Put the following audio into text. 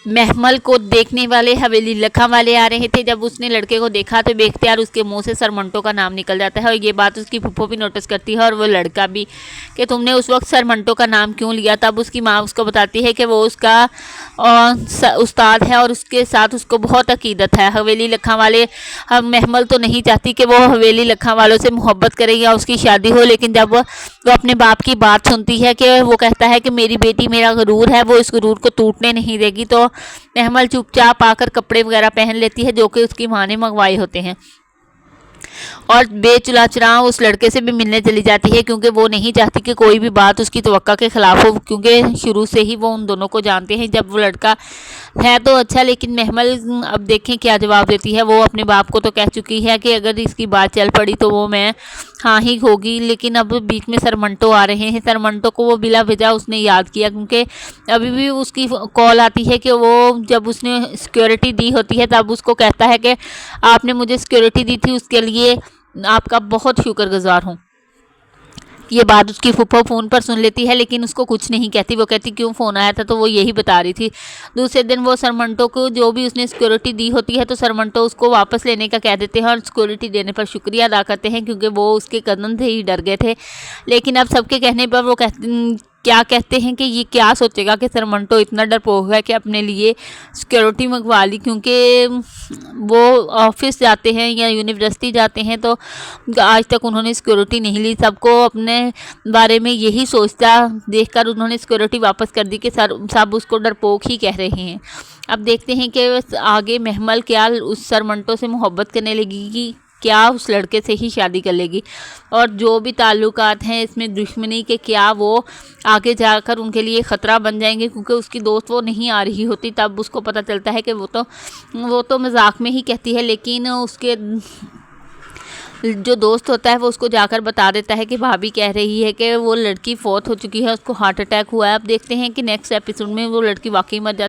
महमल को देखने वाले हवेली लखा वाले आ रहे थे। जब उसने लड़के को देखा तो बेख्तियार उसके मुंह से सरमंटो का नाम निकल जाता है और ये बात उसकी फूफो भी नोटिस करती है और वो लड़का भी कि तुमने उस वक्त सरमंटो का नाम क्यों लिया। तब उसकी माँ उसको बताती है कि वो उसका उस्ताद है और उसके साथ उसको बहुत अकीदत है। हवेली लखा वाले महमल तो नहीं चाहती कि वो हवेली लखा वालों से मोहब्बत करे या उसकी शादी हो, लेकिन जब वो अपने बाप की बात सुनती है कि वो कहता है कि मेरी बेटी मेरा गुरूर है, वो इस गुरूर को टूटने नहीं देगी, तो महमल चुपचाप आकर कपड़े वगैरह पहन लेती है जो कि उसकी माँ ने मंगवाए होते हैं और बेचुलाचुरा उस लड़के से भी मिलने चली जाती है क्योंकि वो नहीं चाहती कि कोई भी बात उसकी तवक्का के खिलाफ हो, क्योंकि शुरू से ही वो उन दोनों को जानते हैं। जब वो लड़का है तो अच्छा, लेकिन महमल अब देखें क्या जवाब देती है। वो अपने बाप को तो कह चुकी है कि अगर इसकी बात चल पड़ी तो वो मैं हाँ ही होगी, लेकिन अब बीच में सरमंटो आ रहे हैं। सरमंटो को वो बिला वजह उसने याद किया क्योंकि अभी भी उसकी कॉल आती है कि वो जब उसने सिक्योरिटी दी होती है तब उसको कहता है कि आपने मुझे सिक्योरिटी दी थी, उसके लिए आपका बहुत शुक्रगुजार हूँ। ये बात उसकी फूफो फ़ोन पर सुन लेती है लेकिन उसको कुछ नहीं कहती। वो कहती क्यों फ़ोन आया था, तो वो यही बता रही थी। दूसरे दिन वो सरमंटो को जो भी उसने सिक्योरिटी दी होती है तो सरमंटो उसको वापस लेने का कह देते हैं और सिक्योरिटी देने पर शुक्रिया अदा करते हैं क्योंकि वो उसके कदम से ही डर गए थे। लेकिन अब सबके कहने पर वो क्या कहते हैं कि ये क्या सोचेगा कि सरमंटो इतना डरपोक है कि अपने लिए सिक्योरिटी मंगवा ली, क्योंकि वो ऑफिस जाते हैं या यूनिवर्सिटी जाते हैं तो आज तक उन्होंने सिक्योरिटी नहीं ली। सबको अपने बारे में यही सोचता देखकर उन्होंने सिक्योरिटी वापस कर दी कि सब उसको डरपोक ही कह रहे हैं। अब देखते हैं कि आगे महमल क्या उस सरमंटो से मोहब्बत करने लगेगी, क्या उस लड़के से ही शादी कर लेगी, और जो भी ताल्लुकात हैं इसमें दुश्मनी के क्या वो आगे जाकर उनके लिए ख़तरा बन जाएंगे, क्योंकि उसकी दोस्त वो नहीं आ रही होती। तब उसको पता चलता है कि वो तो मजाक में ही कहती है, लेकिन उसके जो दोस्त होता है वो उसको जाकर बता देता है कि भाभी कह रही है कि वो लड़की फौत हो चुकी है, उसको हार्ट अटैक हुआ है। अब देखते हैं कि नेक्स्ट एपिसोड में वो लड़की वाकई मर जाती है।